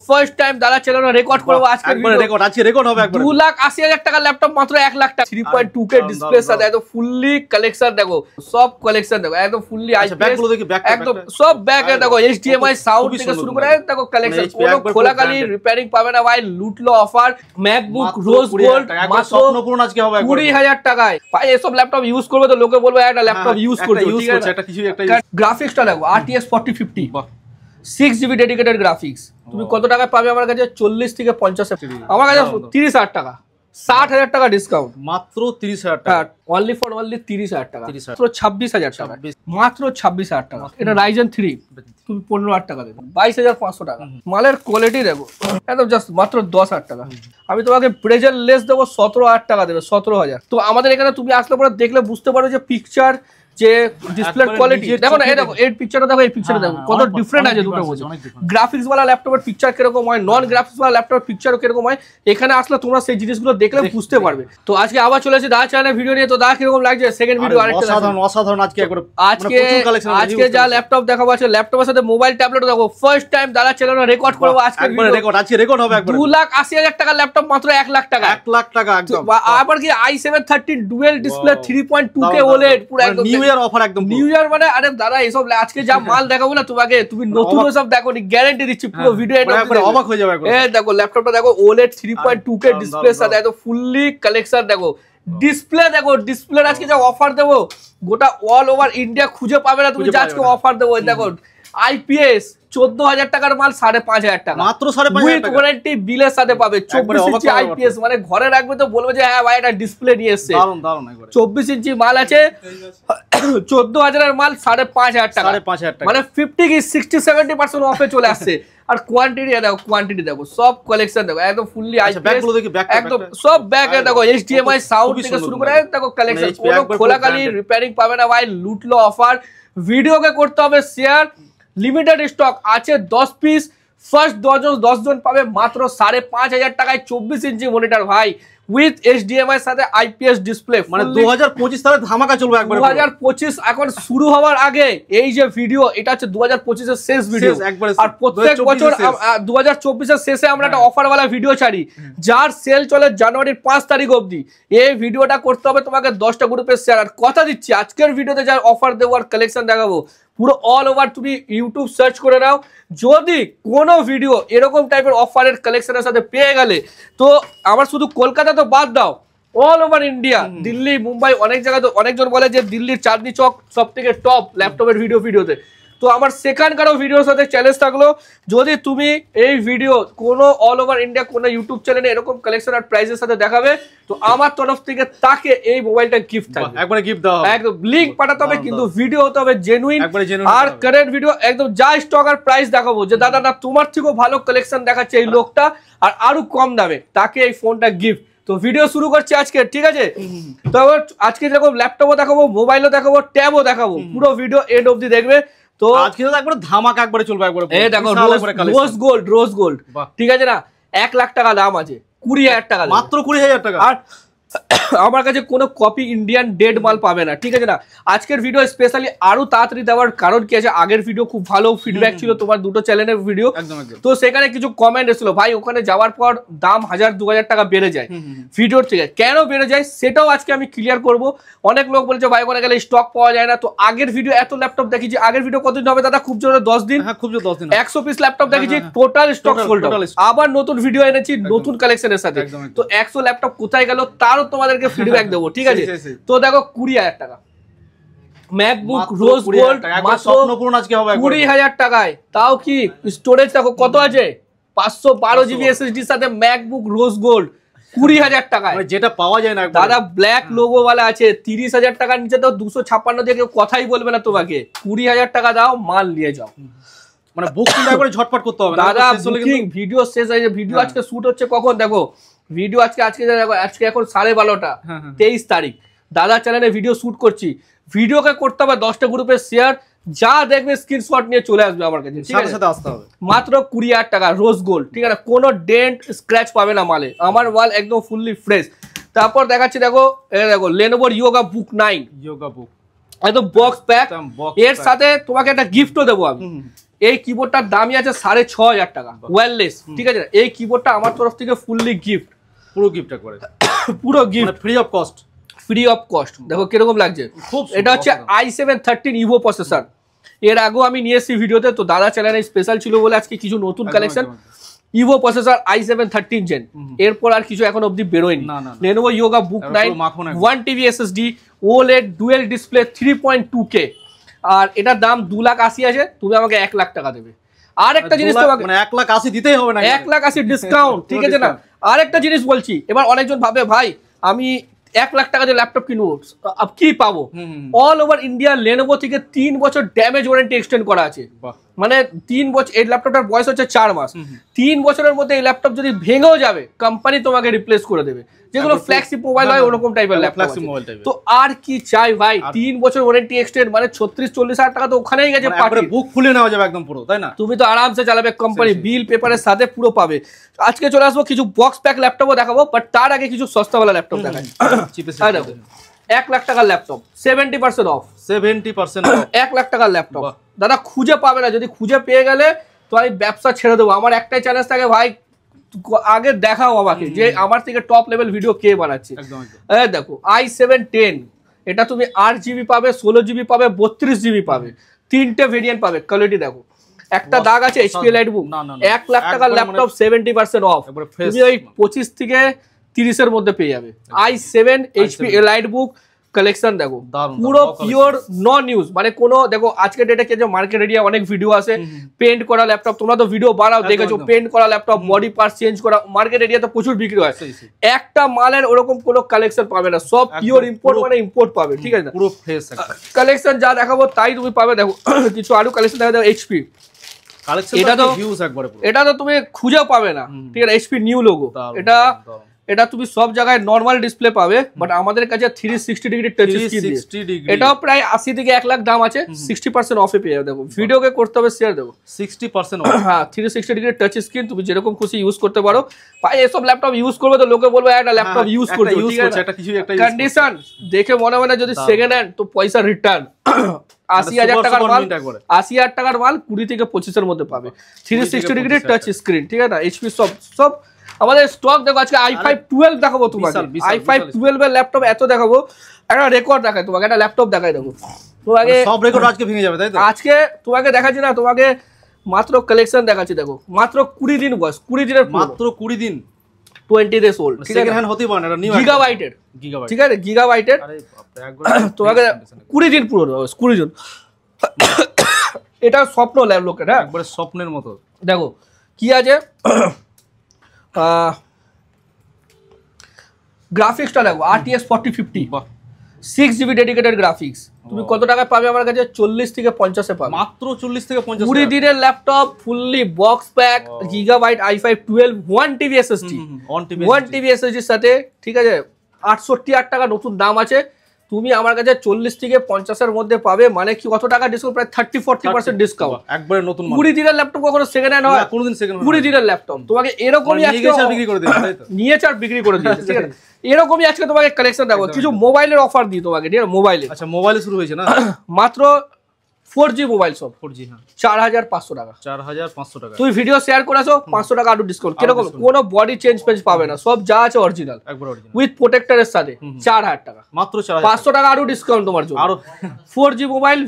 First time দাদা চ্যানেলে record করব আজকে রেকর্ড আছে, রেকর্ড হবে একবার 2,80,000 টাকা ল্যাপটপ মাত্র 1 লাখ টাকা 3.2K ডিসপ্লের সাথে একদম ফুললি কালেকশন দেখো, সব কালেকশন দেখো একদম ফুললি ব্যাকগুলো দেখি, ব্যাক একদম সব ব্যাকে দেখো HDMI সাউন্ড থেকে শুরু করে দেখো কালেকশন কোনো খোলাকালি রিপেয়ারিং পাবে না ভাই, লুটলো অফার ম্যাকবুক রোজ গোল্ড মাত্র স্বপ্নপূরণ আজকে হবে 20,000 টাকায়। ভাই এসব ল্যাপটপ ইউজ করবে তো লোকে বলবে একটা ল্যাপটপ ইউজ করছে, ঠিক আছে একটা কিছু একটা গ্রাফিক্সটা দেখো RTX 4050 6GB ডেডিকেটেড গ্রাফিক্স, তুমি কত টাকায় পাবে আমার কাছে? 40 থেকে 50, আমার কাছে 30,000 টাকা, 60,000 টাকা ডিসকাউন্ট, মাত্র 30,000 টাকা, অনলি ফর অনলি 30,000 টাকা, মাত্র 26,000 টাকা, মাত্র 26,000 টাকা। এটা Ryzen 3 তুমি 15,000 টাকা দেবে, 22,500 টাকা। মালের কোয়ালিটি দেখো একদম জাস্ট মাত্র 10,000 টাকা। আমি তোমাকে প্রেজেন্ট লেস দেবো 17,000 টাকা দেবে, 17,000। তো আমাদের এখানে তুমি আসলে পরে দেখলে বুঝতে পারো যে পিকচার যে ডিসপ্লে কোয়ালিটি দেখো না, এই দেখো এই পিকচারটা দেখো, এই পিকচারটা দেখো কত ডিফারেন্ট আছে দুটো মধ্যে। গ্রাফিক্স ওয়ালা ল্যাপটপের পিকচার কিরকম হয়, নন গ্রাফিক্স ওয়ালা ল্যাপটপের পিকচারও কিরকম হয়, এখানে আসলে তোমরা সেই জিনিসগুলো দেখলে বুঝতে পারবে। তো আজকে আবার চলে এসেছি দাদা চ্যানেলে ভিডিও নিয়ে। তো দাদা কিরকম লাগছে সেকেন্ড ভিডিও? আরেকটা অসাধারণ আজকে একবার আজকে যা ল্যাপটপ দেখাবো আছে, ল্যাপটপের সাথে মোবাইল ট্যাবলেটও দেখো। ফার্স্ট টাইম দাদা চ্যানেলে রেকর্ড করবো আজকে, রেকর্ড আছে, রেকর্ড হবে একবার 2,80,000 টাকা ল্যাপটপ মাত্র 1 লাখ টাকা, 1 লাখ টাকা একদম। আবার কি i7 13 dual display 3.2K OLED পুরো একদম নিউ ইয়ার অফার, একদম নিউ ইয়ার মানে। আরে দাদা এসব আজকে যা মাল দেখাবো না তোমাকে, তুমি নতুন সব দেখো নি, গ্যারান্টি দিচ্ছি পুরো ভিডিও এটা অবাক হয়ে যাবে। এই দেখো ল্যাপটপটা দেখো OLED 3.2K ডিসপ্লের সাথে একদম ফুললি কালেকশন দেখো, ডিসপ্লে দেখো, ডিসপ্লের আজকে যা অফার দেবো গোটা অল ওভার ইন্ডিয়া খুঁজে পাবে না তুমি, আজকে অফার দেবো। দেখো IPS 14,000 টাকার মাল 5,500 টাকা, মাত্র 5,500 টাকা ওয়ারেন্টি বিলের সাথে পাবে। 24 ইঞ্চি IPS মানে ঘরে রাখবে তো বলবে যে হ্যাঁ ভাই এটা ডিসপ্লে নিয়ে এসেছে। 24 ইঞ্চি মাল আছে 14,000 এর মাল 5,500 টাকা, মানে 50 কি 60-70% অফে চলে আসছে। আর কোয়ান্টিটি দেখো, কোয়ান্টিটি দেখো, সব কালেকশন দেখো একদম ফুললি ব্যাকগুলো দেখি, একদম সব ব্যাকে দেখো HDMI সাউন্ড থেকে শুরু করে দেখো কালেকশন কোনো খোলাকালি রিপেয়ারিং পাবে না ভাই, লুটলো অফার। ভিডিওকে করতে হবে শেয়ার, লিমিটেড স্টক আছে 10 পিস, ফার্স্ট 10 জন পাবে মাত্র 5,500 টাকায় 24 ইঞ্চি মনিটর ভাই উইথ HDMI সাথে IPS ডিসপ্লে। মানে 2025 সালে ধামাকা চলবে একবার। 2025 এখন শুরু হওয়ার আগে এই যে ভিডিও, এটা হচ্ছে 2025 এর শেষ ভিডিও। আর প্রত্যেক বছর 2024 এর শেষে আমরা একটা অফার ওয়ালা ভিডিও ছাড়ি, যার সেল চলে জানুয়ারির 5 তারিখ অবধি। এই ভিডিওটা করতে হবে তোমাকে 10টা গ্রুপে শেয়ার। আর কথা দিচ্ছি আজকের ভিডিওতে যার অফার দেবো আর কালেকশন দেখাবো পুরো অল ওভার তুমি ইউটিউব সার্চ করে নাও। যদি কোনো ভিডিও এরকম টাইপের অফারের কালেকশনের সাথে পেয়ে গেলে, তো আমার শুধু কলকাতা তো বাদ দাও, all over India, Delhi, Mumbai, অনেক জায়গায় তো অনেকজন বলে যে দিল্লির চাঁদনি চক সব থেকে টপ ল্যাপটপের ভিডিওতে। তো আমার সেখানকারও ভিডিওর সাথে চ্যালেঞ্জ থাকলো, যদি তুমি এই ভিডিও কোনো অল ওভার ইন্ডিয়া কোনো ইউটিউব চ্যানেলে এরকম কালেকশন আর প্রাইসের সাথে দেখাবে, তো আমার তরফ থেকে তাকে এই মোবাইলটা গিফট থাকবে, একবারে গিফট দাও, একদম লিংক পাঠাতে হবে, কিন্তু ভিডিও হতে হবে জেনুইন আর কারেন্ট ভিডিও, একদম যা স্টক আর প্রাইস দেখাবো যে দাদা না তোমার থেকেও ভালো কালেকশন দেখাচ্ছে এই লোকটা আর আরো কম দামে, তাকে এই ফোনটা গিফট। তো ভিডিও শুরু করছি আজকে, ঠিক আছে? তো আজকে যেরকম ল্যাপটপও দেখাবো, মোবাইলও দেখাবো, ট্যাবও দেখাবো, পুরো ভিডিও এন্ড অবধি দেখবে। তো আজকে তো একবার ধামাকা একবারে চলবে একবারে। এই দেখো রোজ গোল্ড, ঠিক আছে না, 1 লাখ টাকা দাম আছে, 20,000 টাকা, মাত্র 20,000 টাকা। আর আমার কাছে কোনো কপি ইন্ডিয়ান ডেড মাল পাবে না, ঠিক আছে না? আজকের ভিডিও স্পেশালি আরো তাড়াতাড়ি দেওয়ার কারণ কি আছে, আগের ভিডিও খুব ভালো ফিডব্যাক ছিল তোমার দুটো চ্যানেলের ভিডিও, তো সেখানে কিছু কমেন্ট এসেছিল ভাই ওখানে যাওয়ার পর দাম 1,000-2,000 টাকা বেড়ে যায় ভিডিওর থেকে, কেন বেড়ে যায় সেটাও আজকে আমি ক্লিয়ার করব। অনেক লোক বলছে ভাই ওখানে গেলে স্টক পাওয়া যায় না, তো আগের ভিডিও এত ল্যাপটপ দেখিয়েছি, আগের ভিডিও কতদিন হবে দাদা? খুব জোরে 10 দিন, খুব জোরে 10 দিন, 100 পিস ল্যাপটপ দেখিয়েছি, টোটাল স্টক সোল্ড আউট। আবার নতুন ভিডিও এনেছি নতুন কালেকশনের সাথে, তো 100 ল্যাপটপ কোথায় গেল তারও তোমাদেরকে ফিডব্যাক দেবো, ঠিক আছে? তো দেখো 20,000 টাকা ম্যাকবুক রোজ গোল্ড মাত্র স্বপ্নপূরণ আজকে হবে 20,000 টাকায়, তাও কি স্টোরেজ দেখো কত আছে, 512 জিবি SSD এর সাথে ম্যাকবুক রোজ গোল্ড 20,000 টাকায়, যেটা পাওয়া যায় না দাদা। ব্ল্যাক লোগো ওয়ালা আছে 30,000 টাকার নিচে তো 256 দিয়ে কেউ কথাই বলবে না তোমাকে। 20,000 টাকা দাও, মাল নিয়ে যাও, মানে বুকিং একবারে ঝটপট করতে হবে দাদা। বুকিং ভিডিও শেষ হয়ে, ভিডিও আজকে শুট হচ্ছে কখন দেখো, ভিডিও আজকে দেখো আজকে এখন 12:30, 23 তারিখ, দাদা চ্যানেলে ভিডিও শুট করছি। ভিডিওকে করতে হবে 10টা গ্রুপে শেয়ার, যা দেখবে স্ক্রিনশট নিয়ে চলে আসবে আমার কাছে, ঠিক আছে? মাত্র 20,000 টাকা রোজ গোল্ড, ঠিক আছে? কোনো ডেন্ট স্ক্র্যাচ পাবে না মালে, আমার মাল একদম ফুললি ফ্রেশ। তারপর দেখাচ্ছি দেখো, দেখো লেনোভোর ইয়োগা বুক 9 একদম বক্স প্যাক, এর সাথে তোমাকে একটা গিফটও দেবো আমি। এই কিবোর্ডটার দামই আছে 6,500 টাকা, ওয়্যারলেস, ঠিক আছে। এই কিবোর্ডটা আমার তরফ থেকে ফুললি গিফট, পুরো গিফট করে, পুরো gift, free of cost, free of cost. দেখো কিরকম লাগছে, এটা হচ্ছে i7 13 ইভো প্রসেসর। এর আগেও আমি নিয়ে এসেছি ভিডিওতে, তো দাদা চ্যানেলে স্পেশাল ছিল বলে আজকে কিছু নতুন collection. Ivo processor i7 13 gen, এরপর আর কিছু এখন অবধি বেরোয়নি। Lenovo Yoga Book 9 1TB SSD OLED dual display 3.2K, আর এটার দাম 2,80,000 আছে, তুমি আমাকে 1 লাখ টাকা দেবে। আর একটা জিনিস তোমাকে মানে 1,80,000 দিতেই হবে না, 1,80,000 ডিসকাউন্ট, ঠিক আছে না। আর একটা জিনিস বলছি, এবার অনেকজন ভাবে ভাই আমি 1 লাখ টাকা দিয়ে ল্যাপটপ কিনবো, কি পাবো? অল ওভার ইন্ডিয়া Lenovo থেকে 3 বছর ড্যামেজ ওয়ারেন্টি এক্সটেন্ড করা আছে। মানে 3 বছর, এই ল্যাপটপটার বয়স হচ্ছে 4 মাস। 3 বছরের মধ্যে এই ল্যাপটপ যদি ভেঙেও যাবে, কোম্পানি তোমাকে রিপ্লেস করে দেবে। যেগুলো ফ্ল্যাগশিপ মোবাইল হয় ওরকম টাইপের ল্যাপটপ। তো আর কি চাই ভাই, 3 বছর ওয়ারেন্টি এক্সটেন্ড, মানে 36-40 হাজার টাকা তো ওখানেই গেছে। বুক খুলে নেওয়া যাবে একদম পুরো, তাই না? তুমি তো আরামসে চালাবে, কোম্পানি বিল পেপারের সাথে পুরো পাবে। আজকে চলে আসবো কিছু বক্স প্যাক ল্যাপটপও দেখাবো, বাট তার আগে কিছু সস্তাওয়ালা ল্যাপটপ দেখাই। 1 লাখ টাকার ল্যাপটপ 70% অফ, 70% অফ, 1 লাখ টাকার ল্যাপটপ দাদা খুঁজে পাবে না। যদি খুঁজে পেয়ে গেলে তো আমি ব্যবসা ছেড়ে দেবো। আমার একটাই চ্যালেঞ্জ থাকে ভাই, আগে দেখাও আমাকে যে আমার থেকে টপ লেভেল ভিডিও কে বানাচ্ছে। দেখো i7 10, এটা তুমি 8GB পাবে, 16GB পাবে, 32GB পাবে, 3টে ভেরিয়েন্ট পাবে। কোয়ালিটি দেখো, একটা দাগ আছে HP লাইটবুক। 1 লাখ টাকার ল্যাপটপ 70% অফ, তুমি ওই 25 থেকে 30 এর মধ্যে পেয়ে যাবে। i7 HP লাইটবুক কালেকশন দেখো, পুরো পিওর নন ইউজ, মানে কোনো দেখো আজকে ডেটে কে যে মার্কেট এরিয়া অনেক ভিডিও আছে পেন্ট করা ল্যাপটপ, তোমরা তো ভিডিও বানাও দেখেছো, পেন্ট করা ল্যাপটপ, বডি পার্টস চেঞ্জ করা, মার্কেট এরিয়াতে প্রচুর বিক্রি হয়। একটা মালের ওরকম কোনো কালেকশন পাবে না, সব পিওর ইম্পোর্ট, মানে ইম্পোর্ট পাবে, ঠিক আছে। পুরো ফ্রেশ কালেকশন যা দেখাবো তাই তুমি পাবে। দেখো কিছু আরো কালেকশন দেখা, দেখো HP, এটা তো তুমি খুঁজেও পাবে না, ঠিক আছে। HP নিউ লোগো, এটা তুমি সব জায়গায় নরমাল ডিসপ্লে পাবে, বাট আমাদের কাছে 360 ডিগ্রি টাচ স্ক্রিন, এটাও প্রায় 80 থেকে 1 লাখ দাম আছে, 60% অফে পেয়ে যাবে। দেখো ভিডিওকে করতে হবে শেয়ার, দেখো 60% অফ, হ্যাঁ 360 ডিগ্রি টাচ স্ক্রিন, তুমি যেরকম খুশি ইউজ করতে পারো। ভাই এসব ল্যাপটপ ইউজ করবে তো লোকে বলবে একটা ল্যাপটপ ইউজ করছে, ঠিক আছে। কন্ডিশন দেখে মনে হয় না যদি সেকেন্ড হ্যান্ড, তো পয়সা রিটার্ন। 80,000 টাকার মাল, 80,000 টাকার মাল 20 থেকে 25 এর মধ্যে পাবে, 360 ডিগ্রি টাচ স্ক্রিন, ঠিক আছে না। HP সব আমাদের স্টক দেখো। আজকে i5 12 দেখাবো তোমাকে, i5 12 এর ল্যাপটপ এত দেখাবো, একটা রেকর্ড দেখাই তোমাকে, একটা ল্যাপটপ দেখাই। দেখো তোমাকে সব রেকর্ড আজকে ভেঙে যাবে, তাই তো? আজকে তোমাকে দেখাচ্ছি না, তোমাকে মাত্র কালেকশন দেখাচ্ছি। দেখো মাত্র 20 দিন বয়স, 20 দিনের, মাত্র 20 দিন, 20 days old, সেকেন্ড হ্যান্ড হতেই পারে না, এটা নিউ গিগাবাইটের, ঠিক আছে, গিগাবাইটের। তোমাকে 20 দিন পুরো 20 দিন, এটা স্বপ্ন লোকের, হ্যাঁ একবারে স্বপ্নের মতো। দেখো কি আছে, গ্রাফিক্সটা দেখো RTX 4050, 6GB ডেডিকেটেড গ্রাফিক্স। তুমি কত টাকায় পাবে আমার কাছে? 40 থেকে 50 এ পাবে, মাত্র 40 থেকে 50। 20 দিনের laptop, fully box pack, gigabyte i5 12 1TB SSD, 1TB SSD এর সাথে, ঠিক আছে। 68,000 টাকা নতুন দাম আছে, তুমি আমার কাছে 40 থেকে 50 এর মধ্যে পাবে। মানে কি কত টাকা ডিসকাউন্ট? প্রায় 30-40% ডিসকাউন্ট, একবারে নতুন। 20 দিনের ল্যাপটপ কখনো সেকেন্ড হ্যান্ড হয়? কোনদিন সেকেন্ড। 20 দিনের ল্যাপটপ তোমাকে এরকমই আজকে বিক্রি করে দিয়েছে, তাই তো? নিয়েছে আর বিক্রি করে দিয়েছে, ঠিক আছে। এরকমই আজকে তোমাকে কালেকশন দেবো, কিছু মোবাইলের অফার দিই তোমাকে, ঠিক আছে। মোবাইলে, আচ্ছা মোবাইলে শুরু হয়েছে না, মাত্র 4G মোবাইল, সব 4G, হ্যাঁ 4,500 টাকা, 4,500 টাকা। তুমি ভিডিও শেয়ার করেছো, 500 টাকা আরো ডিসকাউন্ট। কিরকম? কোনো বডি চেঞ্জ পাবে না, সব যা আছে অরিজিনাল, একবার অরিজিনাল উইথ প্রোটেক্টরের সাথে, 4,000 টাকা, মাত্র 4,000, 500 টাকা আরো ডিসকাউন্ট তোমার জন্য। আরো 4G মোবাইল,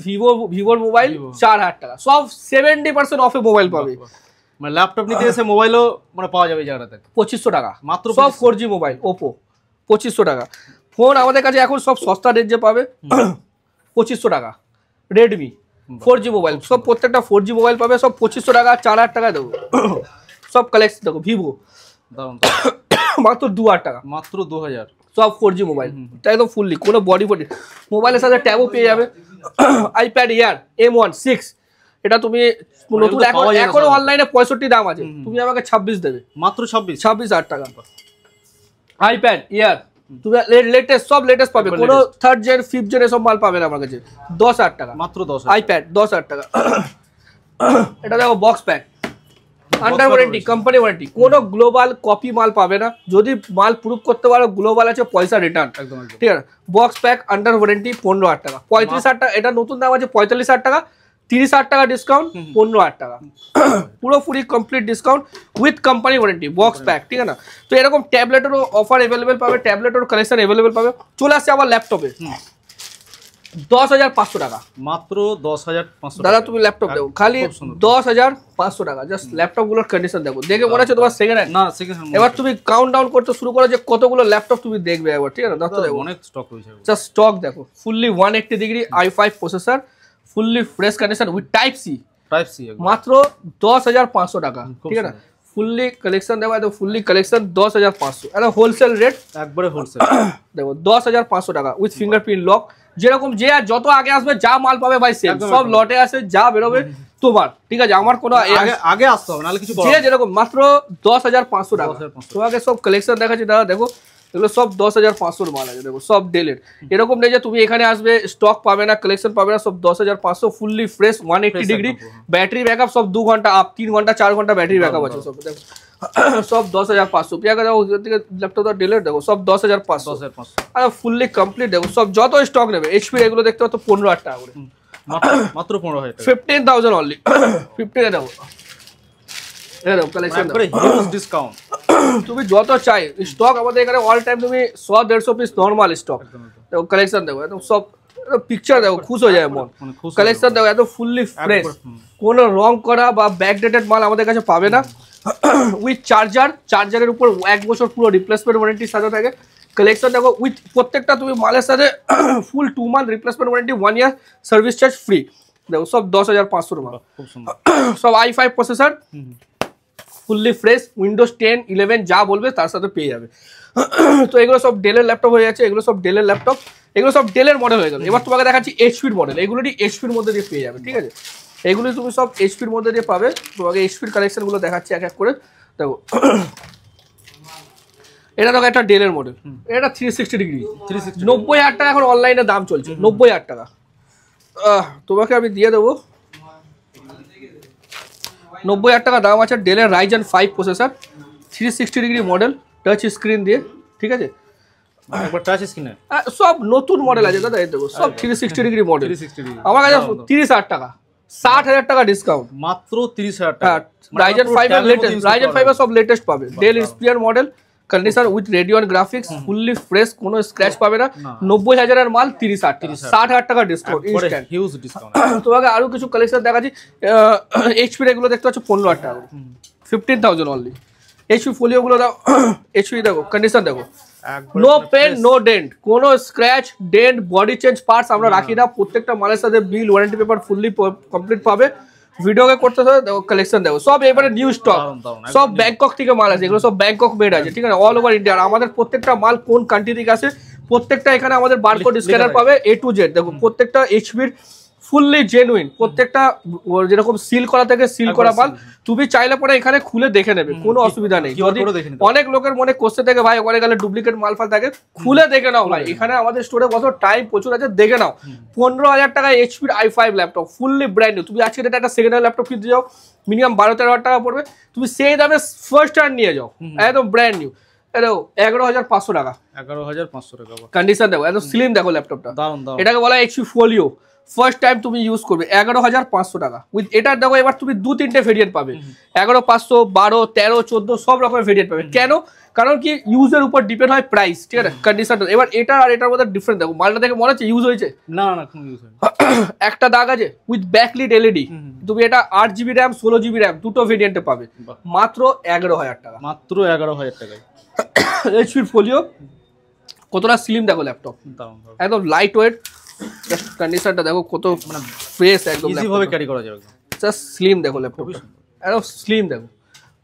ভিভোর মোবাইল 4,000 টাকা, সব 70% অফে মোবাইল পাবে। মানে ল্যাপটপ নিতে এসে মোবাইলও মানে পাওয়া যাবে এই জায়গাটাতে, 2500 টাকা মাত্র, সব 4G মোবাইল। ওপো 2500 টাকা। ফোন আমাদের কাছে এখন সব সস্তা রেঞ্জে পাবে, 2500 টাকা। রেডমি 4G মোবাইল, সব প্রত্যেকটা 4G মোবাইল পাবে, সব 2500 টাকা, 4,000 টাকা দেবো। সব কালেকশন দেখো, ভিভো মাত্র 2,000 টাকা, মাত্র 2,000, সব 4G মোবাইল, এটা একদম ফুললি, কোনো বডি মোবাইলের সাথে ট্যাবও পেয়ে যাবে। আইপ্যাড এয়ার M1 6, এটা তুমি নতুন, এখনো অনলাইনে 65 দাম আছে, তুমি আমাকে 26 দেবে, মাত্র 26,000 টাকা। আইপ্যাড এয়ার তুমি লেটেস্ট, সব লেটেস্ট পাবে, কোনো 3rd জেন 5th জেন এসব মাল পাবে না আমার কাছে, 10,000 টাকা, মাত্র 10,000। আইপ্যাড 10,000 টাকা। এটা দেখো box pack, under warranty, company warranty, কোনো গ্লোবাল কপি মাল পাবে না। যদি মাল প্রুফ করতে পারো গ্লোবাল আছে, পয়সা রিটার্ন, ঠিক আছে। বক্স প্যাক আন্ডার ওয়ারেন্টি 15,000 টাকা, 35,000 টাকা। এটা নতুন দাম আছে 45,000 টাকা, 30,000 টাকা ডিসকাউন্ট, 15,000 টাকা পুরো fully complete discount with company warranty, box pack, ঠিক আছে না? তো এরকম ট্যাবলেটেরও অফার অ্যাভেলেবেল পাবে, ট্যাবলেটেরও কালেকশন অ্যাভেলেবেল পাবে। চলে আসছে আবার ল্যাপটপে 10,500 টাকা, মাত্র 10,500। দাদা তুমি ল্যাপটপ দেখো খালি 10,500 টাকা। জাস্ট ল্যাপটপ গুলোর কন্ডিশন দেখো, দেখে মনে হচ্ছে তোমার সেকেন্ড হ্যান্ড না, সেকেন্ড হ্যান্ড। এবার তুমি কাউন্ট ডাউন করতে শুরু করো যে কতগুলো ল্যাপটপ তুমি দেখবে একবার, ঠিক আছে? দাদা দেখো অনেক স্টক রয়েছে, জাস্ট স্টক দেখো, fully 180 degree i5 processor, fully fresh condition with type C, মাত্র 10,500 টাকা, ঠিক আছে? ফুললি কালেকশন দেখো, একদম ফুললি কালেকশন 10,500, একদম হোলসেল রেট, একবারে হোলসেল দেখো 10,500 টাকা উইথ ফিঙ্গারপ্রিন্ট লক। যেরকম যে আর যত আগে আসবে যা মাল পাবে ভাই সেম, সব লটে আসে, যা বেরোবে তোমার, ঠিক আছে? আমার কোনো আগে আসতে হবে, নাহলে কিছু যেরকম মাত্র 10,500 টাকা। তোমাকে সব কালেকশন দেখাচ্ছি দাদা, দেখো এগুলো সব 10,500 মাল আছে, দেখো সব ডেলের। এরকম নেই যে তুমি এখানে আসবে স্টক পাবে না, কালেকশন পাবে না, সব 10,500 fully fresh 180 degree battery backup, সব 2 ঘন্টা আপ, 3 ঘন্টা 4 ঘন্টা ব্যাটারি ব্যাকআপ আছে সব, দেখো সব 10,500। পিয়াকে দেখো থেকে ল্যাপটপ ডেলের, দেখো সব 10,500 আর ফুললি কমপ্লিট। দেখো সব যত স্টক নেবে এইচপি এগুলো দেখতে পাচ্ছ 15,000 টাকা করে, মাত্র 15,000 টাকা, 15,000 অনলি 15 এ দেখো। ডিসকাউন্ট তুমি যত চাই স্টক আমাদের এখানে অল টাইম, তুমি 100-150 পিস নরমাল স্টক দেখো, কালেকশন দেখো একদম সব পিকচার দেখো, খুশ হয়ে যায় মন। কালেকশন দেখো একদম ফুললি ফ্রেশ, কোনো রং করা বা ব্যাকডেটেড মাল আমাদের কাছে পাবে না। উইথ চার্জারের উপর 1 বছর পুরো রিপ্লেসমেন্ট ওয়ারেন্টির সাথে থাকে। কালেকশন দেখো উইথ প্রত্যেকটা তুমি মালের সাথে ফুল 2 month replacement warranty, 1 year service charge free. দেখো সব 10,500 মাল, সব i5 processor, fully fresh, Windows 10, 11 যা বলবে তার সাথে পেয়ে যাবে। তো এগুলো সব ডেলের ল্যাপটপ হয়ে যাচ্ছে, এগুলো সব ডেলের ল্যাপটপ, এগুলো সব ডেলের মডেল হয়ে গেল। এবার তোমাকে দেখাচ্ছি এইচপির মডেল, এগুলোটি এইচপির মধ্যে দিয়ে পেয়ে যাবে, ঠিক আছে? এগুলো তুমি সব এইচপির মধ্যে দিয়ে পাবে। তোমাকে এইচপির কালেকশনগুলো দেখাচ্ছি এক এক করে, দেখো এটা দেখো একটা ডেলের মডেল, এটা 360 ডিগ্রি, 90,000 টাকা এখন অনলাইনে দাম চলছে, 90,000 টাকা তোমাকে আমি দিয়ে দেবো। 90,000 টাকা দাম আছে, ডেলের Ryzen 5 processor, 360 degree model, touch screen দিয়ে, ঠিক আছে? টাচ স্ক্রিনে সব নতুন মডেল আছে দাদা, এই দেখো সব 360 ডিগ্রি মডেল। আমার কাছে 30,000 টাকা, 60,000 টাকা ডিসকাউন্ট, মাত্র 30,000 টাকা। রাইজেন 5 এর লেটেস্ট, রাইজেন 5 এর সব লেটেস্ট পাবে, Dell Inspire model, condition with Radeon graphics, fully fresh, কোনো স্ক্র্যাচ পাবে না। 90,000 এর মাল 60,000 টাকা ডিসকাউন্ট, ইনস্ট্যান্ট হিউজ ডিসকাউন্ট। তোমাকে আরো কিছু কালেকশন দেখাচ্ছি। এইচপি এগুলো দেখতে পাচ্ছ 15,000 টাকা, 15,000 অনলি। এইচপি ফোলিও গুলো দাও, এইচপি দেখো কন্ডিশন দেখো, নো পেন নো ডেন্ট, কোনো scratch dent body change parts আমরা রাখি না। প্রত্যেকটা মালের সাথে bill, warranty paper fully complete পাবে। ভিডিওকে করতে হবে, দেখো কালেকশন দেখো সব এবারে নিউ স্টক, সব ব্যাংকক থেকে মাল আছে, এগুলো সব ব্যাংকক মেড আছে, ঠিক আছে? All over India. আমাদের প্রত্যেকটা মাল কোন কান্ট্রি থেকে আসে প্রত্যেকটা এখানে আমাদের বারকোড স্ক্যানার পাবে, A to Z। দেখো প্রত্যেকটা এইচপির ফুললি জেনুইন, প্রত্যেকটা যেরকম সিল করা থেকে সিল করা মাল, তুমি চাইলে পরে এখানে খুলে দেখে নেবে, কোনো অসুবিধা নেই। যদি অনেক লোকের মনে কোশ্চেন থাকে ভাই ওখানে গেলে ডুপ্লিকেট মাল ফাল থাকে, খুলে দেখে নাও ভাই, এখানে আমাদের স্টোরে কত টাইম প্রচুর আছে, দেখে নাও। 15,000 টাকায় এইচপির i5 laptop fully brand new. তুমি আজকে একটা সেকেন্ড হ্যান্ড ল্যাপটপ কিনতে যাও মিনিমাম 12-13,000 টাকা পড়বে, তুমি সেই দামে ফার্স্ট হ্যান্ড নিয়ে যাও একদম ব্র্যান্ড নিউ, দেখো 11,500 টাকা, 11,500 টাকা কন্ডিশন দেখো একদম স্লিম, দেখো ল্যাপটপটা, এটাকে বলা হয় এইচপি ফোলিও। ফার্স্ট টাইম তুমি ইউজ করবে, 11,500 টাকা উইথ এটার দেখো। এবার তুমি 2-3টে ভেরিয়েন্ট পাবে, 11,500, 12, 13, 14 সব রকমের ভেরিয়েন্ট পাবে। কেন? কারণ কি ইউজের উপর ডিপেন্ড হয় প্রাইস, ঠিক আছে? কন্ডিশনটা এবার এটা আর এটার মধ্যে ডিফারেন্ট দেখো। মালটা দেখে মনে হচ্ছে ইউজ হয়েছে? না না, কোনো ইউজ হয়নি। একটা দাগ আছে উইথ ব্যাকলিট এলইডি, তুমি এটা 8GB র্যাম 16GB র্যাম দুটো ভেরিয়েন্টে পাবে, মাত্র 11,000 টাকা, মাত্র 11,000 টাকায়। এইচপি ফোলিও কতটা স্লিম দেখো ল্যাপটপ, একদম লাইট ওয়েট, জাস্ট কন্ডিশনটা দেখো কত মানে ফ্রেশ, একদম ইজি ভাবে ক্যারি করা যাবে, জাস্ট স্লিম দেখো ল্যাপটপ, একদম স্লিম দেখো,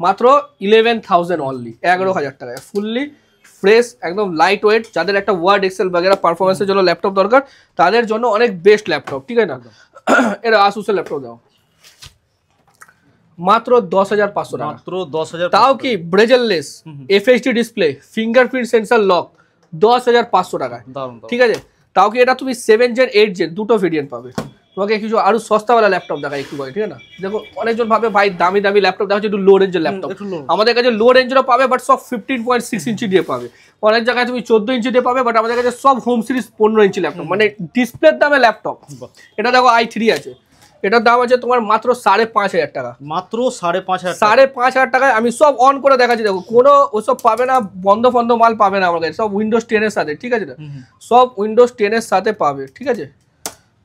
মাত্র 11,000 অনলি, 11,000 টাকায় ফুললি ফ্রেশ, একদম লাইট ওয়েট। যাদের একটা ওয়ার্ড এক্সেল বগেরা পারফরমেন্সের জন্য ল্যাপটপ দরকার তাদের জন্য অনেক বেস্ট ল্যাপটপ, ঠিক আছে না? এটা আসুসের ল্যাপটপ দাও মাত্র 10,500 টাকা, মাত্র 10,000, তাও কি ব্রেজেললেস, FHD display, fingerprint sensor lock, 10,500 টাকায়, ঠিক আছে? তাও কি এটা তুমি 7 Gen 8 Gen দুটো ভেরিয়েন্ট পাবে। তোমাকে কিছু আরো সস্তাওয়ালা ল্যাপটপ দেখাই একটু ভাই, ঠিক আছে না? দেখো অনেকজন ভাবে ভাই দামি দামি ল্যাপটপ দেখা হচ্ছে, একটু লো রেঞ্জের ল্যাপটপ। আমাদের কাছে লো রেঞ্জেরও পাবে, বাট সব 15.6 ইঞ্চি দিয়ে পাবে। অনেক জায়গায় তুমি 14 ইঞ্চি দিয়ে পাবে, বাট আমাদের কাছে সব হোম সিরিজ 15 ইঞ্চি ল্যাপটপ, মানে ডিসপ্লের দামে ল্যাপটপ। এটা দেখো i3 আছে, এটার দাম আছে তোমার মাত্র 5,500 টাকা, মাত্র 5,500, 5,500 টাকায় আমি সব অন করে দেখাচ্ছি। দেখো কোনো ওসব পাবে না, বন্ধ মাল পাবে না আমার কাছে, সব উইন্ডোজ 10 এর সাথে, ঠিক আছে, সব উইন্ডোজ 10 এর সাথে পাবে, ঠিক আছে।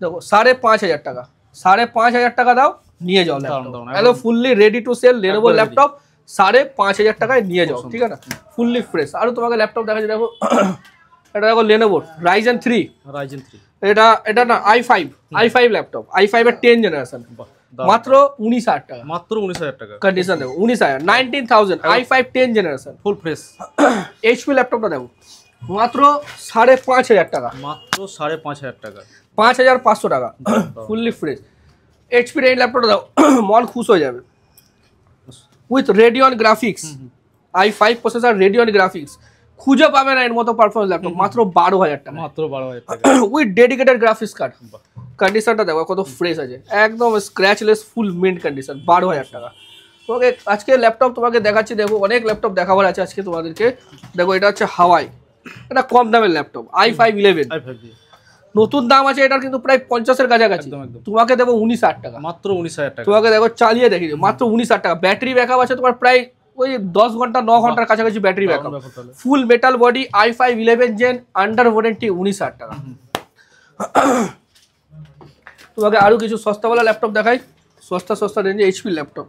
দেখো 5,500 টাকা, 5,500 টাকা দাও, নিয়ে যাও ল্যাপটপ, একদম fully ready to sell Lenovo laptop 5,500 টাকায় নিয়ে যাও, ঠিক আছে, ফুললি ফ্রেশ। আর তোমাকে ল্যাপটপ দেখাচ্ছি, দেখো এটা দেখো লেনোভো Ryzen 3, এটা না i5 ল্যাপটপ, i5 এর 10 জেনারেশন, মাত্র 19,000 টাকা, মাত্র 19,000 টাকা কন্ডিশন দেখো, 19,000 19,000 i5 10 generation full fresh. HP ল্যাপটপটা দেখো মাত্র 5,500 টাকা, মাত্র 5,500 টাকা, 5,500 টাকা ফুললি ফ্রেশ। HP এর এই ল্যাপটপটা দাও, মন খুশ হয়ে যাবে, with Radeon graphics, i5 processor, Radeon graphics, খুঁজে পাবে না এর মতো পারফরমেন্স ল্যাপটপ, মাত্র 12,000 টাকা, মাত্র 12,000 টাকা উইথ ডেডিকেটেড গ্রাফিক্স কার্ড। কন্ডিশনটা দেখো কত ফ্রেশ আছে, একদম স্ক্র্যাচলেস ফুল মিন্ট কন্ডিশন, 12,000 টাকা। তোমাকে আজকে ল্যাপটপ তোমাকে দেখাচ্ছি, দেখো অনেক ল্যাপটপ দেখাবার আছে আজকে তোমাদেরকে। দেখো এটা হচ্ছে হাওয়াই, এটা কম দামের ল্যাপটপ, i5 11, নতুন দাম আছে এটার কিন্তু প্রায় 50-এর কাছাকাছি, তোমাকে দেবো 19,000 টাকা, মাত্র 19,000 টাকা। তোমাকে দেখো চালিয়ে দেখি মাত্র 19,000 টাকা। ব্যাটারি ব্যাকআপ আছে তোমার প্রায় ওই 10 ঘন্টা 9 ঘন্টার কাছাকাছি battery backup, full metal body, i5 11 gen, under warranty, 19,000 টাকা। তোমাকে আরো কিছু সস্তাওয়ালা ল্যাপটপ দেখাই, সস্তা রেঞ্জে HP ল্যাপটপ,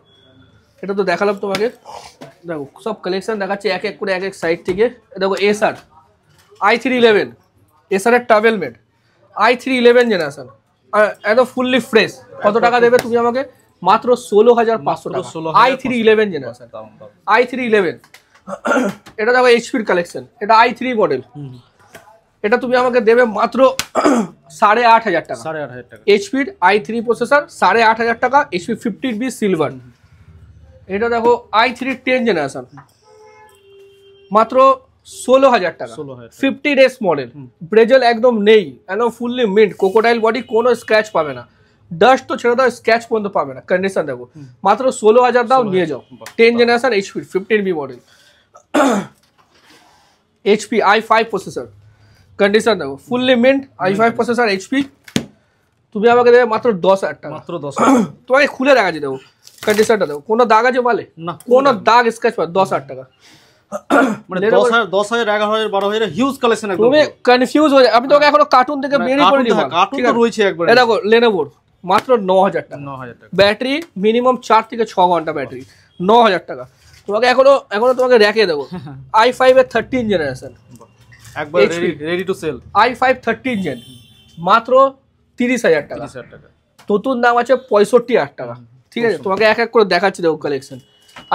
এটা তো দেখালাম তোমাকে। দেখো সব কালেকশন দেখাচ্ছি এক এক করে, এক এক সাইড থেকে। দেখো Acer i3 11, Acer এর ট্রাভেল মেড i3 11 জেনারেশন, একদম ফুললি ফ্রেশ। কত টাকা দেবে তুমি আমাকে? মাত্র 16,500 টাকা, i3 11 জেনারেশন, i3 11। এটা দেখো HP এর কালেকশন, এটা i3 মডেল, এটা তুমি আমাকে দেবে মাত্র 8,500 টাকা, 8,500 টাকা। HP i3 প্রসেসর, 8,500 টাকা, HP 15B সিলভার। এটা দেখো i3 10 জেনারেশন, মাত্র 16,000 টাকা, 50S মডেল, ব্রেজেল একদম নেই, একদম ফুললি মিন্ট, ক্রোকোডাইল বডি, কোনো স্ক্র্যাচ পাবে না, ডাস্ট তো ছেড়ে দাও, স্ক্র্যাচ পর্যন্ত পাবে না। কন্ডিশন দেখো, মাত্র 16,000 দাও, নিয়ে যাও। 10 generation HP 15B model, HP i5 processor, condition দেখো fully mint, i5 processor HP, তুমি আমাকে দেবে মাত্র 10,000 টাকা, মাত্র 10,000। তোমাকে খুলে দেখাচ্ছি, দেখো কন্ডিশনটা দেখো, কোনো দাগ আছে বলে না, কোনো দাগ স্ক্র্যাচ পাবে, 10,000 টাকা। মানে 10,000 11,000 12,000 হিউজ কালেকশন, একদম তুমি কনফিউজ হয়ে যাবে। আমি তোকে এখনো কার্টুন থেকে বেরিয়ে করে দিই, কার্টুন তো রয়েছে একবার। এই দেখো লেনোভোর মাত্র 9,000 টাকা, 9,000 টাকা, ব্যাটারি মিনিমাম 4 থেকে 6 ঘন্টা ব্যাটারি, 9,000 টাকা। তোমাকে এখনো তোমাকে রেখে দেবো i5 এর 13 জেনারেশন, একবার ready to sell, i5 13 gen, মাত্র 30,000 টাকা, 30,000 টাকা। নতুন দাম আছে 65,000 টাকা, ঠিক আছে। তোমাকে এক এক করে দেখাচ্ছি, দেখো কালেকশন,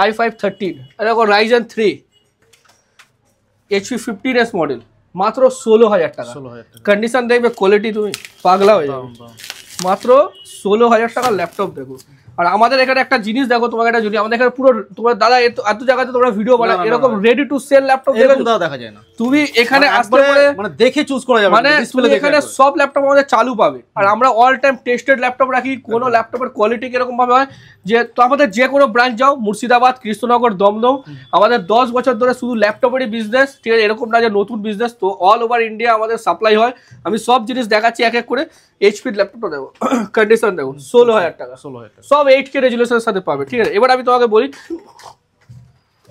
i5 13, দেখো Ryzen 3 HP 15S মডেল, মাত্র 16,000 টাকা, 16,000 টাকা। কন্ডিশন দেখবে, কোয়ালিটি তুমি পাগলা হয়ে যাবে, মাত্র 16,000 টাকার ল্যাপটপ। দেখো আর আমাদের এখানে একটা জিনিস দেখো, তোমাকে একটা যদি আমাদের এখানে পুরো তোমার দাদা এত জায়গাতে তোমরা ভিডিও বানাও, এরকম রেডি টু সেল ল্যাপটপ দেখা যায় না। তুমি এখানে আসলে মানে দেখে চুজ করা যাবে, মানে তুমি এখানে সব ল্যাপটপ আমাদের চালু পাবে। আর আমরা অল টাইম টেস্টেড ল্যাপটপ রাখি, কোন ল্যাপটপের কোয়ালিটি কিরকম ভাবে হয়, যে তো আমাদের যে কোনো ব্রাঞ্চ যাও, মুর্শিদাবাদ, কৃষ্ণনগর, দমদম, আমাদের 10 বছর ধরে শুধু ল্যাপটপেরই বিজনেস, ঠিক আছে, এরকম না যে নতুন বিজনেস। তো অল ওভার ইন্ডিয়া আমাদের সাপ্লাই হয়। আমি সব জিনিস দেখাচ্ছি এক এক করে। HP ল্যাপটপটা দেখো, কন্ডিশন দেখো, 16,000 টাকা, 16,000 টাকা, সব 8K রেজুলেশনের সাথে পাবে, ঠিক আছে। এবার আমি তোমাকে বলি,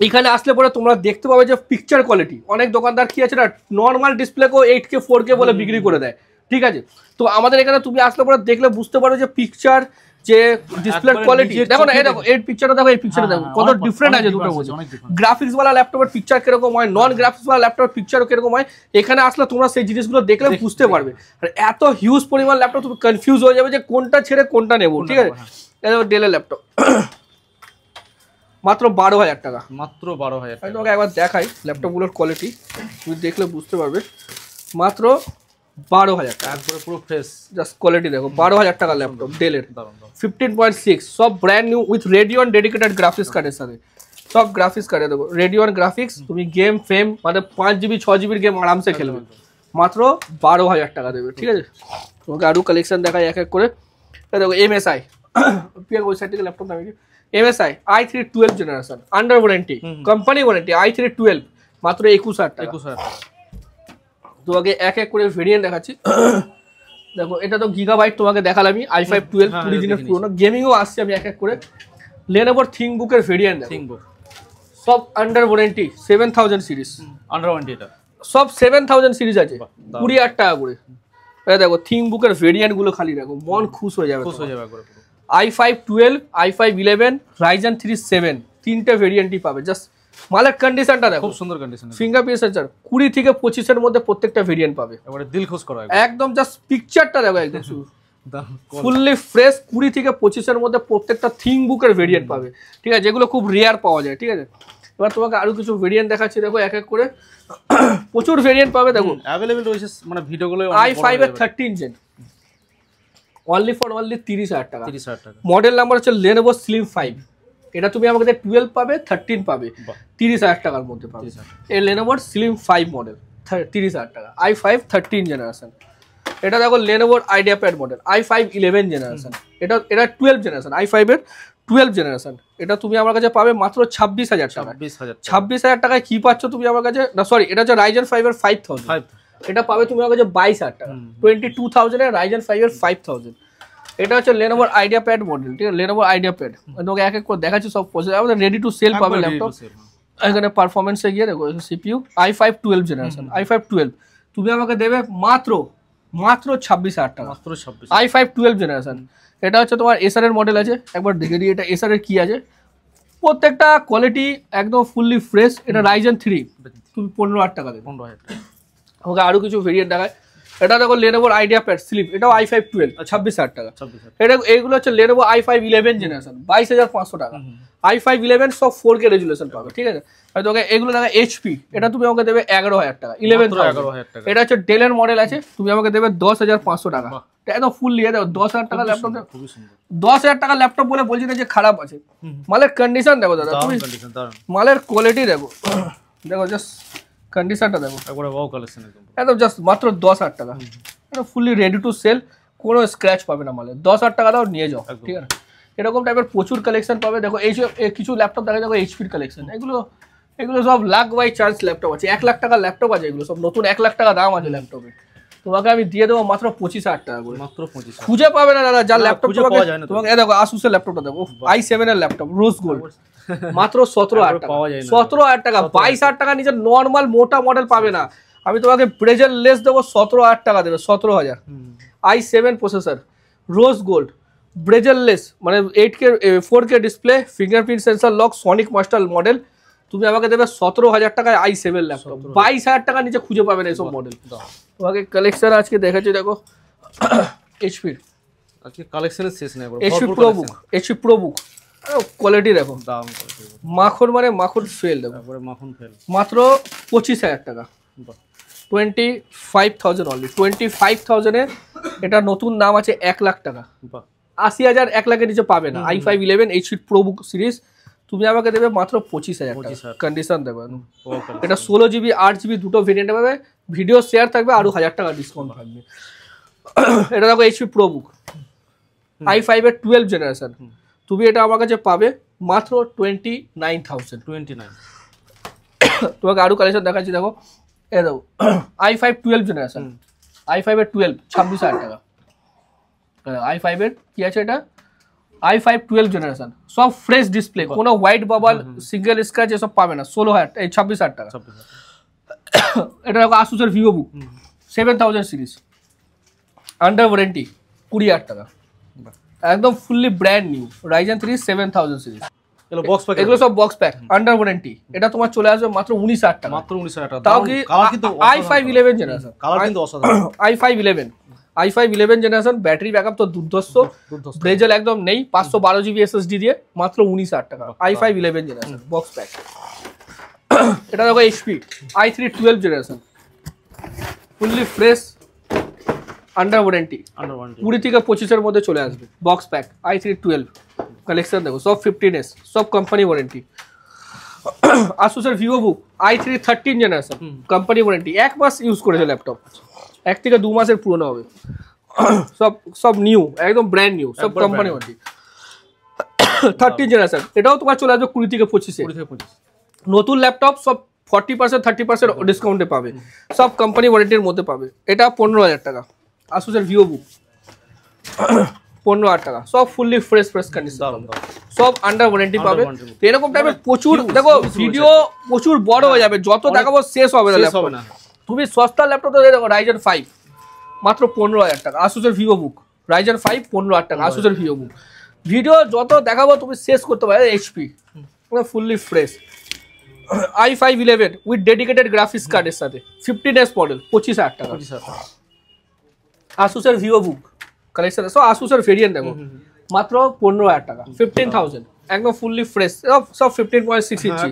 এখানে আসলে পরে তোমরা দেখতে পাবে যে পিকচার কোয়ালিটি, অনেক দোকানদার কি আছে না, নর্মাল ডিসপ্লেকেও 8K 4K বলে বিক্রি করে দেয়, ঠিক আছে। তো আমাদের এখানে তুমি আসলে পরে দেখলে বুঝতে পারো যে পিকচার, যে ডিসপ্লের কোয়ালিটি দেখো না, এই দেখো এই পিকচারটা দেখো, এই পিকচারটা দেখো, কত ডিফারেন্ট আছে দুটোর মধ্যে। গ্রাফিক্স ওয়ালা ল্যাপটপের পিকচার কিরকম হয়, নন গ্রাফিক্স ওয়ালা ল্যাপটপের পিকচারও কিরকম হয়, এখানে আসলে তোমরা সেই জিনিসগুলো দেখলে বুঝতে পারবে। আর এত হিউজ পরিমাণ ল্যাপটপ, তুমি কনফিউজ হয়ে যাবে যে কোনটা ছেড়ে কোনটা নেবো, ঠিক আছে। এই দেখো ডেলের ল্যাপটপ, মাত্র 12,000 টাকা, মাত্র 12,000 টাকা। তোমাকে একবার দেখাই ল্যাপটপগুলোর কোয়ালিটি, তুমি দেখলে বুঝতে পারবে, মাত্র 12,000 টাকা, একবারে পুরো ফ্রেশ জাস্ট কোয়ালিটি দেখো। 12,000 টাকা ল্যাপটপ ডেলের, 15.6, সব brand new with Radeon dedicated graphics কার্ডের সাথে, সব গ্রাফিক্স কার্ডে দেবো রেডিয়ন গ্রাফিক্স। তুমি গেম ফেম মানে 5GB 6GB গেম আরামসে খেলবে, মাত্র 12,000 টাকা দেবে, ঠিক আছে। তোমাকে আরও কালেকশন দেখাই এক এক করে। দেখো MSI, ওয়েবসাইট থেকে ল্যাপটপ নামিয়ে MSI i3 12 generation, under warranty, company warranty, i3 12, মাত্র 21,000 টাকা। তোমাকে এক এক করে ভেরিয়েন্ট দেখাচ্ছি। দেখো এটা তো গিগাবাইট তোমাকে দেখালামই, i5 12 20 দিনের পুরনো। গেমিংও আসছে আমি এক এক করে। Lenovo ThinkBook এর ভেরিয়েন্ট দেখো, ThinkBook সব under warranty 7000 series, under warranty এটা সব 7000 সিরিজ আছে 20,000 টাকা করে। এটা দেখো ThinkBook এর ভেরিয়েন্ট গুলো খালি দেখো, মন খুশ হয়ে যাবে, খুশ হয়ে যাবে একবারে পুরো। i5 12, i5 11, Ryzen 3 7 তিনটে ভেরিয়েন্টই পাবে। জাস্ট মালের কন্ডিশনটা দেখো, খুব সুন্দর কন্ডিশন, ফিঙ্গারপ্রিন্ট সেন্সর 20 থেকে 25 এর মধ্যে প্রত্যেকটা ভেরিয়েন্ট পাবে, এবারে দিল খুশ করা একদম। জাস্ট পিকচারটা দেখো একদম ফুললি ফ্রেশ। 20 থেকে 25 এর মধ্যে প্রত্যেকটা ThinkBook এর ভেরিয়েন্ট পাবে, ঠিক আছে, যেগুলো খুব রেয়ার পাওয়া যায়, ঠিক আছে। এবার তোমাকে আরো কিছু ভেরিয়েন্ট দেখাচ্ছি, দেখো এক এক করে প্রচুর ভেরিয়েন্ট পাবে দেখো। अवेलेबल রয়েছে, মানে ভিডিওগুলো i5 এর 13 জেন অনলি ফর অনলি 30,000 টাকা। 30,000 টাকা। মডেল নাম্বার হচ্ছে Lenovo Slim 5। এটা তুমি আমাকে 12 পাবে, 13 পাবে, 30,000 টাকার মধ্যে পাবে। এই Lenovo Slim 5 মডেল 30,000 টাকা, i5 13 জেনারেশন। এটা দেখো Lenovo IdeaPad model i5 11 generation, এটা 12 জেনারেশন, i5 এর 12 জেনারেশন। এটা তুমি আমার কাছে পাবে মাত্র 26,000 টাকা। 26,000 টাকায় কি পাচ্ছ তুমি আমার কাছে? না সরি, এটা হচ্ছে Ryzen 5 এর 5000, এটা পাবে তুমি আমার কাছে 22,000 টাকা। 22,000 এর Ryzen 5 এর 5000। এটা হচ্ছে Lenovo IdeaPad মডেল, ঠিক আছে, Lenovo IdeaPad। তোমাকে এক এক করে দেখাচ্ছি সব প্রসেস, আমাদের রেডি টু সেল পাবে ল্যাপটপ। এখানে পারফরমেন্সে গিয়ে দেখো CPU i5 12 জেনারেশন, i5 12 তুমি আমাকে দেবে মাত্র 26,000 টাকা, মাত্র 26। i5 12 generation. এটা হচ্ছে তোমার এসার এর মডেল আছে, একবার দেখে দিই এটা এসার এর কি আছে। প্রত্যেকটা কোয়ালিটি একদম ফুললি ফ্রেশ। এটা Ryzen 3 তুমি 15,000 টাকা দেবে। 15,000 টাকা। ওকে আরো কিছু ভেরিয়েন্ট দেখায়। এটা দেখো Lenovo IdeaPad Slim, এটাও i5 12 26,000 টাকা। এটা এইগুলো হচ্ছে Lenovo i5 11 জেনারেশন 22,500 টাকা। i5 11 সব 4K রেজুলেশন পাবে, ঠিক আছে। আর তোকে এগুলো দেখা HP, এটা তুমি আমাকে দেবে 11,000 টাকা, 11,000 টাকা। এটা হচ্ছে ডেল এর মডেল আছে, তুমি আমাকে দেবে 10,500 টাকা। একদম ফুল নিয়ে দেখো 10,000 টাকা ল্যাপটপ, 10,000 টাকা ল্যাপটপ বলে বলছি না যে খারাপ আছে। মালের কন্ডিশন দেখো দাদা, তুমি মালের কোয়ালিটি দেখো, দেখো জাস্ট কন্ডিশনটা দেখো একবারে ওয়াও কালেকশন একদম। জাস্ট মাত্র 10,000 টাকা, এটা ফুললি রেডি টু সেল, কোনো স্ক্র্যাচ পাবে না মালে। 10,000 টাকা দাও নিয়ে যাও, ঠিক আছে। এরকম টাইপের প্রচুর কালেকশন পাবে। দেখো এই কিছু ল্যাপটপ দেখা, দেখো এইচপির কালেকশন, এগুলো সব লাখ বাই চার্জ ল্যাপটপ আছে, 1 লাখ টাকার ল্যাপটপ আছে, এগুলো সব নতুন 1 লাখ টাকা দাম আছে ল্যাপটপে। তোমাকে আমি দিয়ে দেবো মাত্র 25,000 টাকা করে, মাত্র 25। খুঁজে পাবে না দাদা যার ল্যাপটপ তোমাকে। দেখো আসুসের ল্যাপটপটা দেখো, i7 এর ল্যাপটপ রোজ গোল্ড, মাত্র 17,000 টাকা, 17,000 টাকা। 22,000 টাকা নিচে নর্মাল মোটা মডেল পাবে না। আমি তোমাকে ব্রেজেল লেস দেবো, 17,000 টাকা দেবে, 17,000। i7 processor rose gold bezel less, মানে 8K 4K display, fingerprint sensor lock, sonic master model. তুমি আমাকে দেবে 17,000 টাকায় i7 ল্যাপটপ। 22,000 টাকা নিচে খুঁজে পাবে না এইসব মডেল। তোমাকে কালেকশন আজকে দেখাচ্ছি, দেখো এইচপির আজকে কালেকশনের শেষ নেই। HP ProBook, HP ProBook quality দেখো, দাম মাখন, মানে মাখন ফেল দেখো, একবারে মাখন ফেল, মাত্র 25,000 টাকা। 25,000 অনলি, 25,000 এ এটা নতুন দাম আছে 1 লাখ টাকা। 80,000 1 লাখের নিচে পাবে না। i5 11 এইচপি প্রোবুক সিরিজ তুমি আমাকে দেবে মাত্র 25,000 টাকা। কন্ডিশন দেবে, এটা 16GB 8GB দুটো ভেরিয়েন্টে পাবে। ভিডিও শেয়ার থাকবে, আরো 1000 টাকা ডিসকাউন্ট থাকবে। এটা দেখো এইচপি প্রোবুক i5 এর 12 জেনারেশন, তুমি এটা আমার কাছে পাবে মাত্র 29,000। 29। তোমাকে আরো কালেকশন দেখাচ্ছি, দেখো এ দেখো i5 12 জেনারেশন, i5 এর 12 26,000 টাকা। i5 এর কি আছে, এটা i5 12 জেনারেশন, সব ফ্রেশ ডিসপ্লে, কোনো হোয়াইট বাবল সিঙ্গেল স্ক্র্যাচ এসব পাবে না। 26,000 টাকা। এটা দেখো আসুসের ভিভোবুক 7000 সিরিজ আন্ডার ওয়ারেন্টি 20,000 টাকা, একদম fully brand new Ryzen 3 7000 series. এগুলো সব বক্স প্যাক আন্ডার ওয়ারেন্টি। এটা তোমার চলে আসবে মাত্র 19,000 টাকা, মাত্র 19,000 টাকা। তাও কি i5 11 জেনারেশন, কালার কিন্তু অসাধারণ। i5 11 জেনারেশন, ব্যাটারি ব্যাকআপ তো দুর্ধর্ষ, ব্রেজেল একদম নেই, 512GB SSD দিয়ে মাত্র 19,000 টাকা। i5 11 generation box pack. এটা দেখো HP i3 12 generation, fully fresh under warranty, 20 থেকে 25 এর মধ্যে চলে আসবে বক্স প্যাক। i3 12 কালেকশন দেখো, সব 15S, সব কোম্পানি ওয়ারেন্টি। আসুসের VivoBook i3 13 generation, company warranty, 1 মাস ইউজ করেছে ল্যাপটপ, 1 থেকে 2 মাসের পুরনো হবে। সব নিউ, একদম ব্র্যান্ড নিউ, সব কোম্পানি ওয়ারেন্টি। 13 জেনারেশন, এটাও তোমার চলে আসবে 20 থেকে 25 এ। নতুন ল্যাপটপ সব 40% 30% ডিসকাউন্টে পাবে, সব কোম্পানি ওয়ারেন্টির মধ্যে পাবে। এটা 15,000 টাকা। আসুসের ভিভো বুক 15,000 টাকা, সব ফুললি ফ্রেশ কন্ডিশন, সব আন্ডার ওয়ারেন্টি পাবে। তো এরকম টাইপের প্রচুর দেখো ভিডিও প্রচুর বড় হয়ে যাবে, যত দেখাবো শেষ হবে না। তুমি সস্তা ল্যাপটপ তো দেখো Ryzen 5 মাত্র 15,000 টাকা, আসুসের ভিভো বুক Ryzen 5 15,000 টাকা, আসুসের ভিভো বুক। ভিডিও যত দেখাবো তুমি শেষ করতে পারবে। HP fully fresh i5-11 with dedicated graphics কার্ডের সাথে 15s মডেল 25,000 টাকা। আসুসের ভিভো বুক কালেকশন, সব আসুসের ভেরিয়েন্ট দেখো মাত্র 15,000 টাকা, 15,000 একদম ফুললি ফ্রেশ, সব 15.6 ইঞ্চি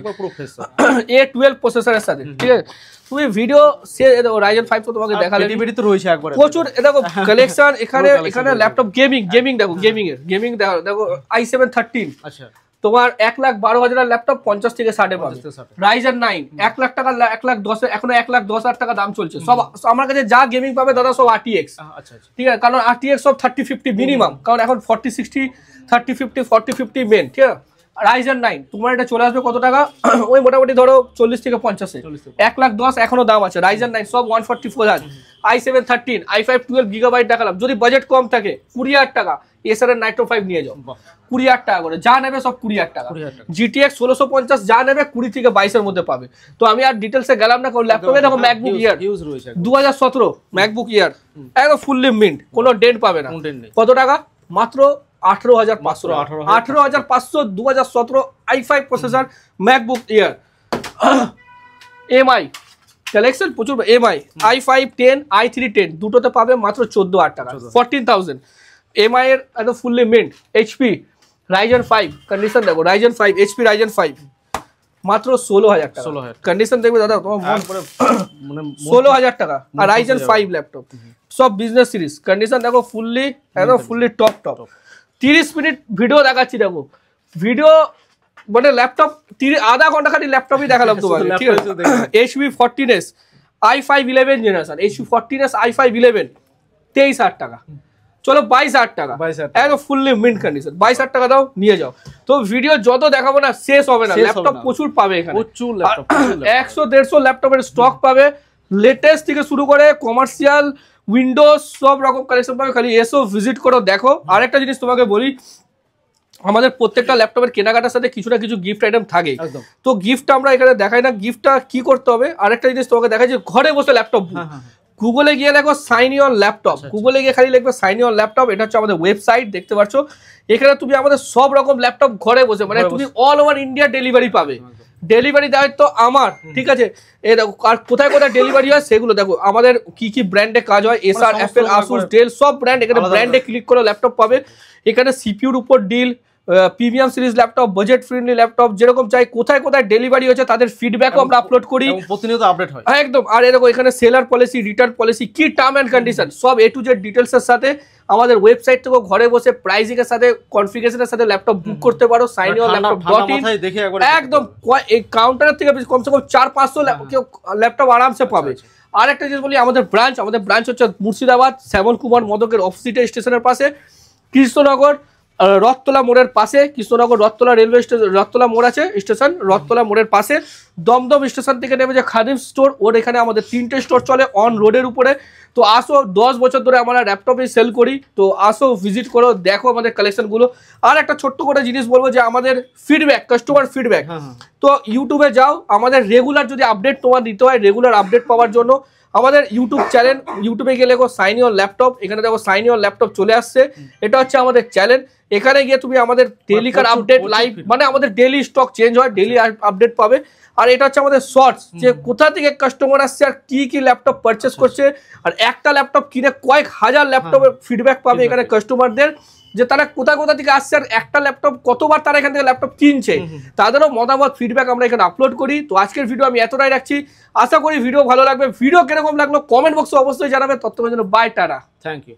A12 প্রসেসরের সাথে, ঠিক আছে। তুমি ভিডিও সে Ryzen 5 তো তোমাকে দেখালে তো রয়েছে একবার প্রচুর দেখো কালেকশন। এখানে ল্যাপটপ গেমিং দেখো, গেমিং দেখো i7 13, আচ্ছা তোমার 1,12,000 ল্যাপটপ 50 থেকে 60 পাবে। Ryzen 9 1 লাখ টাকা, 1,10,000 এখনো 1,10,000 টাকা দাম চলছে। সব আমার কাছে যা গেমিং পাবে দাদা সব RTX, আচ্ছা ঠিক আছে, কারণ RTX সব 3050 মিনিমাম, কারণ এখন 4060 3050 মেন, ঠিক আছে। Ryzen 9 তোমার এটা চলে আসবে কত টাকা, ওই মোটামুটি ধরো 40 থেকে 50, 1,10,000 এখনো দাম আছে। Ryzen 9 সব 144,000, i7 13, i5 12 GB দেখালাম। যদি বাজেট কম থাকে 20,000 টাকা Acer এর Nitro 5 নিয়ে যাও, 20,000 টাকা করে, যা নেবে সব 20,000 টাকা। GTX 1650 যা নেবে 20 থেকে 22 এর মধ্যে পাবে। তো আমি আর ডিটেলসে গেলাম না, কারণ ল্যাপটপে দেখো ম্যাকবুক ইয়ার 2017 ম্যাকবুক ইয়ার একদম ফুললি মিন্ট, কোনো ডেন্ট পাবে না। কত টাকা, মাত্র 18,500, 18,500 2017 i5 প্রসেসর ম্যাকবুক ইয়ার। MI কালেকশন প্রচুর, MI i5 10 i3 10 দুটোতে পাবে মাত্র 14,000 টাকা, 14,000। MI এর একদম fully mint. HP Ryzen 5 condition দেখো, Ryzen 5 HP Ryzen 5 মাত্র 16,000 টাকা, কন্ডিশন দেখবে দাদা তোমার মন করে, মানে 16,000 টাকা। আর Ryzen 5 ল্যাপটপ সব বিজনেস সিরিজ, কন্ডিশন দেখো ফুললি একদম ফুললি টপ। 30 মিনিট ভিডিও দেখাচ্ছি, দেখো ভিডিও মানে ল্যাপটপ আধা ঘন্টা খালি ল্যাপটপই দেখালাম তোমাকে, ঠিক আছে। HP 14s i5-11 generation, HP 14s i5-11 23,000 টাকা, চলো 22,000 টাকা, একদম ফুললি মিন্ট কন্ডিশন, 22,000 টাকা দাও নিয়ে যাও। তো ভিডিও যত দেখাবো না শেষ হবে না, ল্যাপটপ প্রচুর পাবে এখানে, 100-150 ল্যাপটপের স্টক পাবে, লেটেস্ট থেকে শুরু করে কমার্শিয়াল উইন্ডোজ সব রকম কালেকশন পাবে। খালি এসো ভিজিট করো দেখো। আরেকটা জিনিস তোমাকে বলি, আমাদের প্রত্যেকটা ল্যাপটপের কেনাকাটার সাথে কিছু না কিছু গিফট আইটেম থাকে। তো গিফট আমরা এখানে দেখাই না, গিফটটা কি করতে হবে আরেকটা জিনিস তোমাকে দেখাই, যে ঘরে বসে ল্যাপটপ গুগলে গিয়ে দেখো সাইন ইন ল্যাপটপ, গুগলে গিয়ে খালি লিখবে সাইন ইন ল্যাপটপ, এটা হচ্ছে আমাদের ওয়েবসাইট, দেখতে পাচ্ছ। এখানে তুমি আমাদের সব রকম ল্যাপটপ ঘরে বসে, মানে তুমি অল ওভার ইন্ডিয়া ডেলিভারি পাবে। ডেলিভারি দায়িত্ব আমার, ঠিক আছে। এই দেখো আর কোথায় কোথায় ডেলিভারি হয় সেগুলো দেখো, আমাদের কি কি ব্র্যান্ডে কাজ হয়, এসার, অ্যাপেল, আসুস, ডেল সব ব্র্যান্ড। এখানে ব্র্যান্ডে ক্লিক করে ল্যাপটপ পাবে। এখানে সিপিইউর উপর deal, premium series laptop, budget friendly laptop, যেরকম চাই কোথায় কোথায় ডেলিভারি হচ্ছে তাদের ফিডব্যাকও আমরা আপলোড করি, প্রতিনিয়ত আপডেট হয় একদম। আর এরকম এখানে সেলার পলিসি, রিটার্ন পলিসি, কি টার্ম এন্ড কন্ডিশন সব A to Z ডিটেলসের সাথে আমাদের ওয়েবসাইট থেকে ঘরে বসে প্রাইসিং এর সাথে কনফিগারেশনের সাথে ল্যাপটপ বুক করতে পারো। সাইন ইন ল্যাপটপ.in একদম এই কাউন্টারের থেকে কমসে কম 400-500 ল্যাপটপ আরামসে পাবে। আর একটা জিনিস বলি, আমাদের ব্রাঞ্চ হচ্ছে মুর্শিদাবাদ শ্যামল কুমার মদকের অফিসিটে স্টেশনের পাশে, কৃষ্ণনগর রথতলা মোড়ের পাশে, কৃষ্ণনগর রথতলা রেলওয়ে স্টেশন, রথতলা মোড় আছে স্টেশন, রথতলা মোড়ের পাশে দমদম স্টেশন থেকে নেমে যে খাদিম স্টোর, ওর এখানে আমাদের 3টে স্টোর চলে অন রোডের উপরে। তো আসো, 10 বছর ধরে আমরা ল্যাপটপে সেল করি, তো আসো ভিজিট করো, দেখো আমাদের কালেকশনগুলো। আর একটা ছোট্ট করে জিনিস বলবো, যে আমাদের ফিডব্যাক, কাস্টমার ফিডব্যাক, তো ইউটিউবে যাও, আমাদের রেগুলার যদি আপডেট তোমার দিতে হয়, রেগুলার আপডেট পাওয়ার জন্য আমাদের ইউটিউব চ্যানেল, ইউটিউবে গেলে দেখো সাইন ইন ল্যাপটপ, এখানে দেখো সাইন ইন ল্যাপটপ চলে আসছে, এটা হচ্ছে আমাদের চ্যানেল। এখানে গিয়ে তুমি আমাদের ডেলিকার আপডেট লাইভ, মানে আমাদের ডেলি স্টক চেঞ্জ হয়, ডেলি আপডেট পাবে। আর এটা হচ্ছে আমাদের শর্টস, যে কোথা থেকে কাস্টমার আসছে আর কি কি ল্যাপটপ পারচেস করছে, আর একটা ল্যাপটপ কিনে কয়েক হাজার ল্যাপটপের ফিডব্যাক পাবে এখানে কাস্টমারদের, যে তারা কোথা কোথা থেকে আসছে আর একটা ল্যাপটপ কতবার তারা এখান থেকে ল্যাপটপ কিনছে, তাদেরও মতামত ফিডব্যাক আমরা এখানে আপলোড করি। তো আজকের ভিডিও আমি এতটাই রাখছি, আশা করি ভিডিও ভালো লাগবে। ভিডিও কিরকম লাগলো কমেন্ট বক্সে অবশ্যই জানাবে। ততক্ষণের জন্য বাই, টাটা, থ্যাংক ইউ।